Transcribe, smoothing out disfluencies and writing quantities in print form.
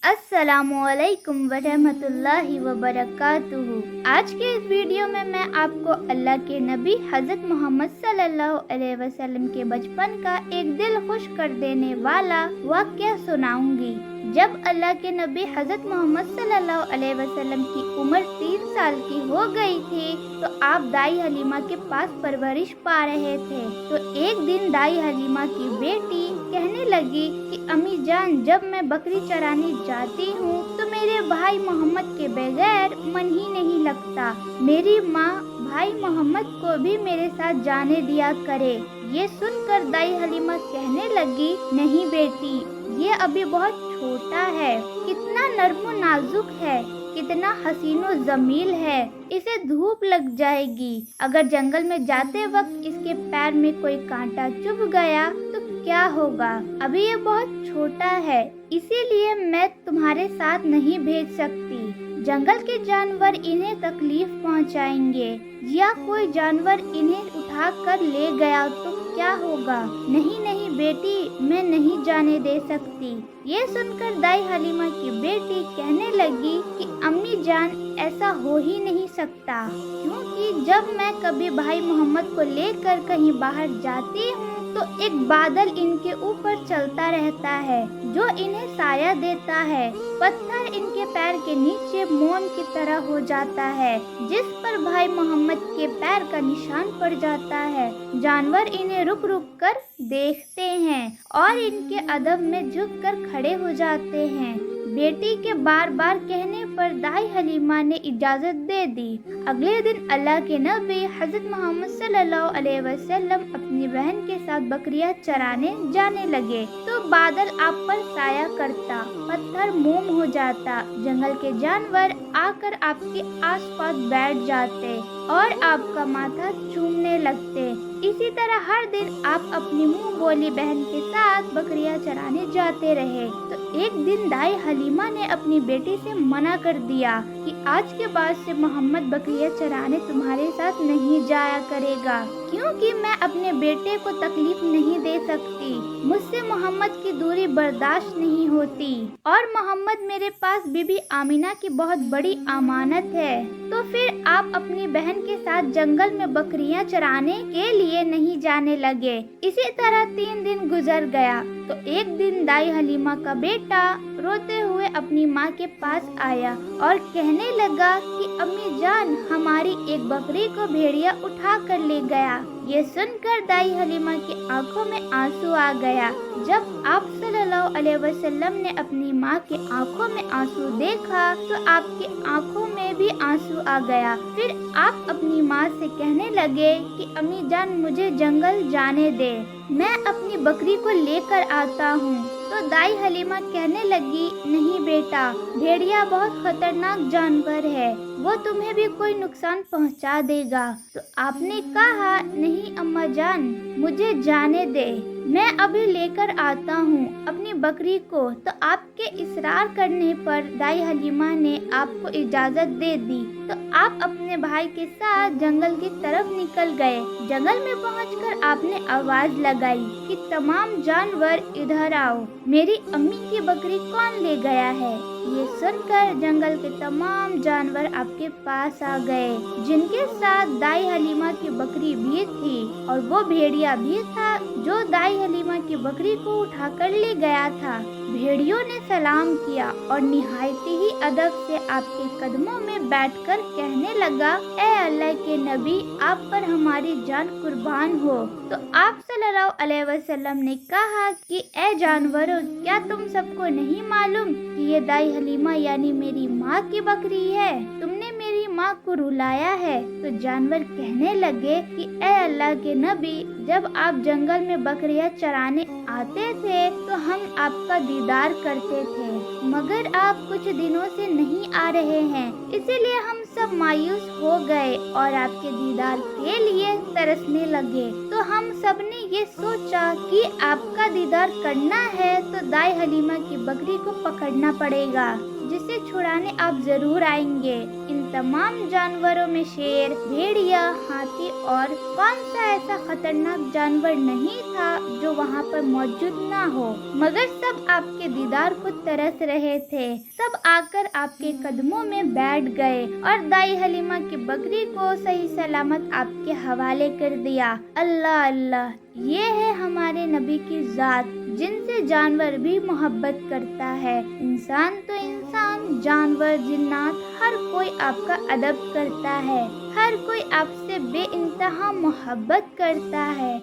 अस्सलामुअलैकुम वरहमतुल्लाहि वबरकातुहू। आज के इस वीडियो में मैं आपको अल्लाह के नबी हज़रत मोहम्मद सल्लल्लाहु अलैहि वसल्लम के बचपन का एक दिल खुश कर देने वाला वाक़या सुनाऊंगी। जब अल्लाह के नबी हज़रत मोहम्मद सल्लल्लाहु अलैहि वसल्लम की उम्र 3 साल की हो गई थी तो आप दाई हलीमा के पास परवरिश पा रहे थे। तो एक दिन दाई हलीमा की बेटी कहने लगी कि अम्मी जान, जब मैं बकरी चराने जाती हूँ तो मेरे भाई मोहम्मद के बगैर मन ही नहीं लगता। मेरी माँ भाई मोहम्मद को भी मेरे साथ जाने दिया करे। ये सुनकर दाई हलीमा कहने लगी, नहीं बेटी, ये अभी बहुत छोटा है, कितना नर्म नाजुक है, कितना हसीनो जमील है, इसे धूप लग जाएगी। अगर जंगल में जाते वक्त इसके पैर में कोई कांटा चुभ गया तो क्या होगा? अभी ये बहुत छोटा है, इसीलिए मैं तुम्हारे साथ नहीं भेज सकती। जंगल के जानवर इन्हें तकलीफ पहुंचाएंगे या कोई जानवर इन्हें उठा कर ले गया तो क्या होगा? नहीं नहीं बेटी, मैं नहीं जाने दे सकती। ये सुनकर दाई हलीमा की बेटी कहने लगी कि अम्मी जान, ऐसा हो ही नहीं सकता, क्योंकि जब मैं कभी भाई मोहम्मद को लेकर कहीं बाहर जाती हूँ तो एक बादल इनके ऊपर चलता रहता है जो इन्हें साया देता है। पत्थर इनके पैर के नीचे मोम की तरह हो जाता है जिस पर भाई मोहम्मद के पैर का निशान पड़ जाता है। जानवर इन्हें रुक रुक कर देखते हैं और इनके अदब में झुक कर खड़े हो जाते हैं। बेटी के बार बार कहने पर दाई हलीमा ने इजाज़त दे दी। अगले दिन अल्लाह के नबी हज़रत मोहम्मद सल्लल्लाहु अलैहि वसल्लम अपनी बहन के साथ बकरियां चराने जाने लगे तो बादल आप पर साया करता, पत्थर मोम हो जाता, जंगल के जानवर आकर आपके आसपास बैठ जाते और आपका माथा चूमने लगते। इसी तरह हर दिन आप अपनी मुंह बोली बहन के साथ बकरियां चराने जाते रहे। तो एक दिन दाई हलीमा ने अपनी बेटी से मना कर दिया कि आज के बाद से मोहम्मद बकरियां चराने तुम्हारे साथ नहीं जाया करेगा, क्योंकि मैं अपने बेटे को तकलीफ नहीं दे सकती। मुझसे मोहम्मद की दूरी बर्दाश्त नहीं होती और मोहम्मद मेरे पास बीबी आमिना की बहुत बड़ी अमानत है। तो फिर आप अपनी बहन के साथ जंगल में बकरियां चराने के लिए नहीं जाने लगे। इसी तरह 3 दिन गुजर गया तो एक दिन दाई हलीमा का बेटा रोते हुए अपनी माँ के पास आया और कहने लगा कि अम्मी जान, हमारी एक बकरी को भेड़िया उठा कर ले गया। ये सुनकर दाई हलीमा की आंखों में आंसू आ गया। जब आप सल्लल्लाहु अलैहि वसल्लम ने अपनी माँ के आंखों में आंसू देखा तो आपकी आंखों में भी आंसू आ गया। फिर आप अपनी माँ से कहने लगे कि अम्मी जान, मुझे जंगल जाने दे, मैं अपनी बकरी को लेकर आता हूँ। तो दाई हलीमा कहने लगी, नहीं बेटा, भेड़िया बहुत खतरनाक जानवर है, वो तुम्हें भी कोई नुकसान पहुंचा देगा। तो आपने कहा, नहीं अम्मा जान, मुझे जाने दे, मैं अभी लेकर आता हूँ अपनी बकरी को। तो आपके इसरार करने पर दाई हलीमा ने आपको इजाज़त दे दी। तो आप अपने भाई के साथ जंगल की तरफ निकल गए। जंगल में पहुंचकर आपने आवाज़ लगाई कि तमाम जानवर इधर आओ, मेरी अम्मी की बकरी कौन ले गया है। ये सुनकर जंगल के तमाम जानवर आपके पास आ गए, जिनके साथ दाई हलीमा की बकरी भी थी और वो भेड़िया भी था जो दाई हलीमा की बकरी को उठाकर ले गया था। भेड़ियों ने सलाम किया और निहायती ही अदब से आपके कदमों में बैठकर कहने लगा, ए अल्लाह के नबी, आप पर हमारी जान कुर्बान हो। तो आप सल्लल्लाहु अलैहि वसल्लम ने कहा कि ए जानवरों, क्या तुम सबको नहीं मालूम कि ये दाई हलीमा यानी मेरी माँ की बकरी है? तुमने मेरी माँ को रुलाया है। तो जानवर कहने लगे कि ए अल्लाह के नबी, जब आप जंगल में बकरियां चराने आते थे तो हम आपका दीदार करते थे, मगर आप कुछ दिनों से नहीं आ रहे हैं, इसीलिए हम सब मायूस हो गए और आपके दीदार के लिए तरसने लगे। तो हम सब ने ये सोचा कि आपका दीदार करना है तो दाई हलीमा की बकरी को पकड़ना पड़ेगा। जिसे छुड़ाने आप जरूर आएंगे। इन तमाम जानवरों में शेर, भेड़िया, हाथी और कौन सा ऐसा खतरनाक जानवर नहीं था जो वहाँ पर मौजूद ना हो, मगर सब आपके दीदार को तरस रहे थे। सब आकर आपके कदमों में बैठ गए और दाई हलीमा की बकरी को सही सलामत आपके हवाले कर दिया। अल्लाह अल्लाह, ये है हमारे नबी की जात, जिनसे जानवर भी मोहब्बत करता है। इंसान तो इंसान, जानवर, जिन्नात, हर कोई आपका अदब करता है, हर कोई आपसे बेइंतहा मोहब्बत करता है।